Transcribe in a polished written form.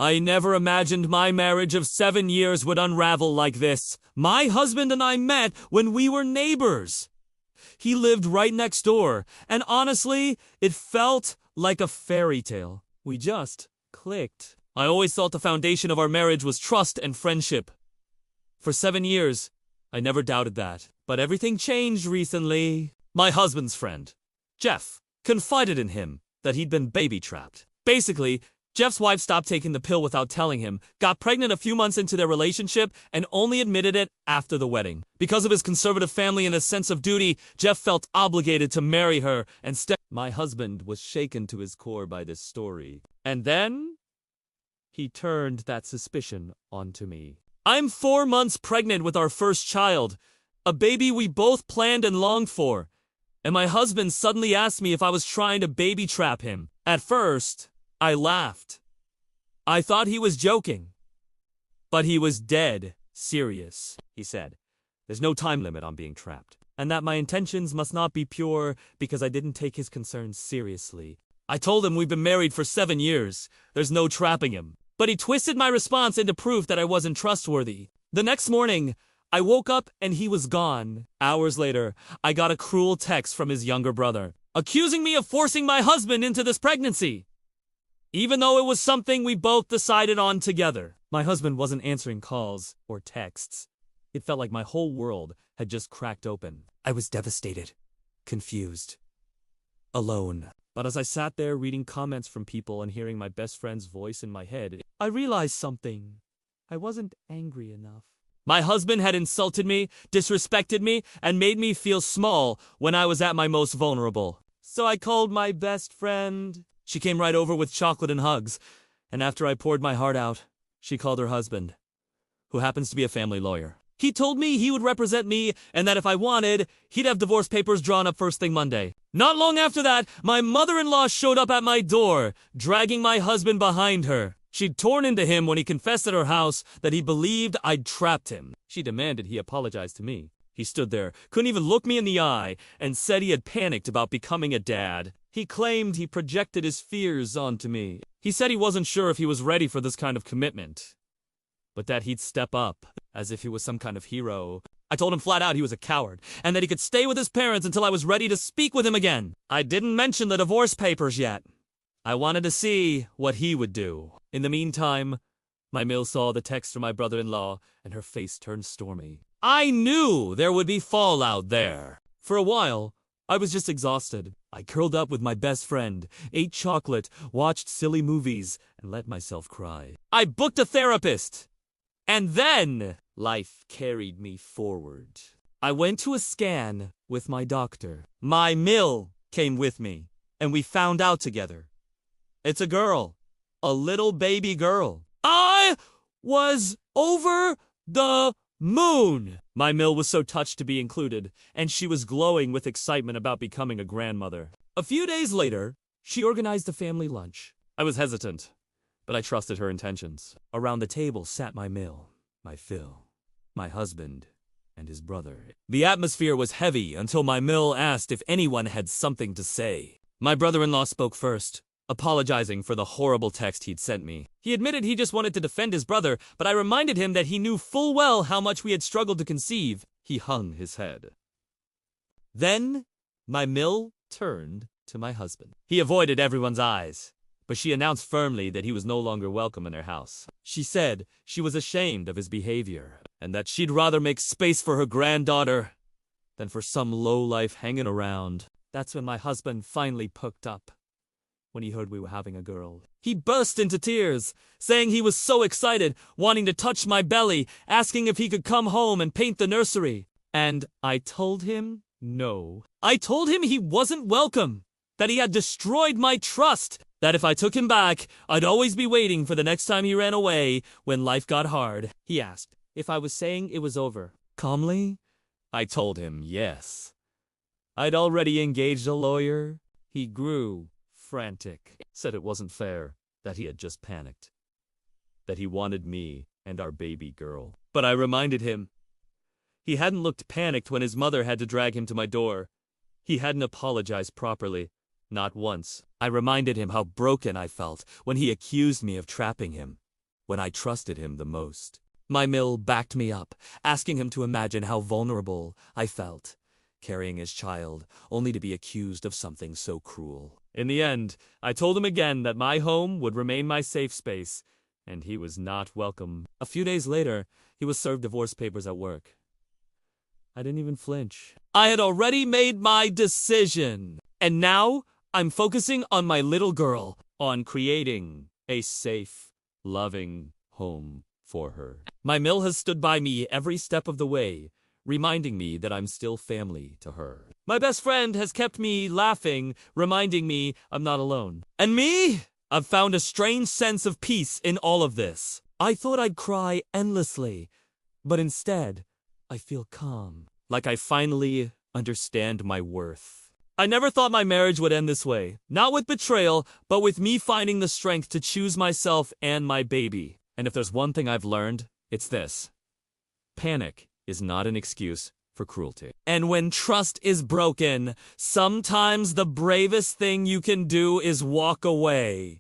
I never imagined my marriage of 7 years would unravel like this. My husband and I met when we were neighbors. He lived right next door, and honestly, it felt like a fairy tale. We just clicked. I always thought the foundation of our marriage was trust and friendship. For 7 years, I never doubted that. But everything changed recently. My husband's friend, Jeff, confided in him that he'd been baby-trapped. Basically, Jeff's wife stopped taking the pill without telling him, got pregnant a few months into their relationship, and only admitted it after the wedding. Because of his conservative family and his sense of duty, Jeff felt obligated to marry her and My husband was shaken to his core by this story. And then he turned that suspicion onto me. I'm 4 months pregnant with our first child, a baby we both planned and longed for. And my husband suddenly asked me if I was trying to baby trap him. At first, I laughed. I thought he was joking. But he was dead serious, he said. There's no time limit on being trapped. And that my intentions must not be pure because I didn't take his concerns seriously. I told him we've been married for 7 years. There's no trapping him. But he twisted my response into proof that I wasn't trustworthy. The next morning, I woke up and he was gone. Hours later, I got a cruel text from his younger brother, accusing me of forcing my husband into this pregnancy, even though it was something we both decided on together. My husband wasn't answering calls or texts. It felt like my whole world had just cracked open. I was devastated, confused, alone. But as I sat there reading comments from people and hearing my best friend's voice in my head, I realized something. I wasn't angry enough. My husband had insulted me, disrespected me, and made me feel small when I was at my most vulnerable. So I called my best friend. She came right over with chocolate and hugs, and after I poured my heart out, she called her husband, who happens to be a family lawyer. He told me he would represent me and that if I wanted, he'd have divorce papers drawn up first thing Monday. Not long after that, my mother-in-law showed up at my door, dragging my husband behind her. She'd torn into him when he confessed at her house that he believed I'd trapped him. She demanded he apologize to me. He stood there, couldn't even look me in the eye, and said he had panicked about becoming a dad. He claimed he projected his fears onto me. He said he wasn't sure if he was ready for this kind of commitment, but that he'd step up, as if he was some kind of hero. I told him flat out he was a coward, and that he could stay with his parents until I was ready to speak with him again. I didn't mention the divorce papers yet. I wanted to see what he would do. In the meantime, my Mill saw the text from my brother-in-law, and her face turned stormy. I knew there would be fallout there. For a while, I was just exhausted. I curled up with my best friend, ate chocolate, watched silly movies, and let myself cry. I booked a therapist. And then life carried me forward. I went to a scan with my doctor. My Mill came with me, and we found out together. It's a girl. A little baby girl. I was over the moon. My Mill was so touched to be included, and she was glowing with excitement about becoming a grandmother. A few days later, she organized a family lunch. I was hesitant, but I trusted her intentions. Around the table sat my Mill, my Phil, my husband, and his brother. The atmosphere was heavy until my Mill asked if anyone had something to say. My brother-in-law spoke first, apologizing for the horrible text he'd sent me. He admitted he just wanted to defend his brother, but I reminded him that he knew full well how much we had struggled to conceive. He hung his head. Then, my Mill turned to my husband. He avoided everyone's eyes, but she announced firmly that he was no longer welcome in her house. She said she was ashamed of his behavior, and that she'd rather make space for her granddaughter than for some lowlife hanging around. That's when my husband finally perked up. When he heard we were having a girl, he burst into tears, saying he was so excited, wanting to touch my belly, asking if he could come home and paint the nursery. And I told him no. I told him he wasn't welcome, that he had destroyed my trust, that if I took him back, I'd always be waiting for the next time he ran away when life got hard. He asked if I was saying it was over. Calmly, I told him yes. I'd already engaged a lawyer. He grew frantic, said it wasn't fair, that he had just panicked, that he wanted me and our baby girl. But I reminded him he hadn't looked panicked when his mother had to drag him to my door. He hadn't apologized properly, not once. I reminded him how broken I felt when he accused me of trapping him. when I trusted him the most. My Mill backed me up, asking him to imagine how vulnerable I felt, carrying his child, only to be accused of something so cruel. In the end, I told him again that my home would remain my safe space, and he was not welcome. A few days later, he was served divorce papers at work. I didn't even flinch. I had already made my decision, and now I'm focusing on my little girl, on creating a safe, loving home for her. My Mill has stood by me every step of the way, reminding me that I'm still family to her. My best friend has kept me laughing, reminding me I'm not alone. And me? I've found a strange sense of peace in all of this. I thought I'd cry endlessly, but instead, I feel calm, like I finally understand my worth. I never thought my marriage would end this way, not with betrayal, but with me finding the strength to choose myself and my baby. And if there's one thing I've learned, it's this: panic is not an excuse for cruelty. And when trust is broken, sometimes the bravest thing you can do is walk away.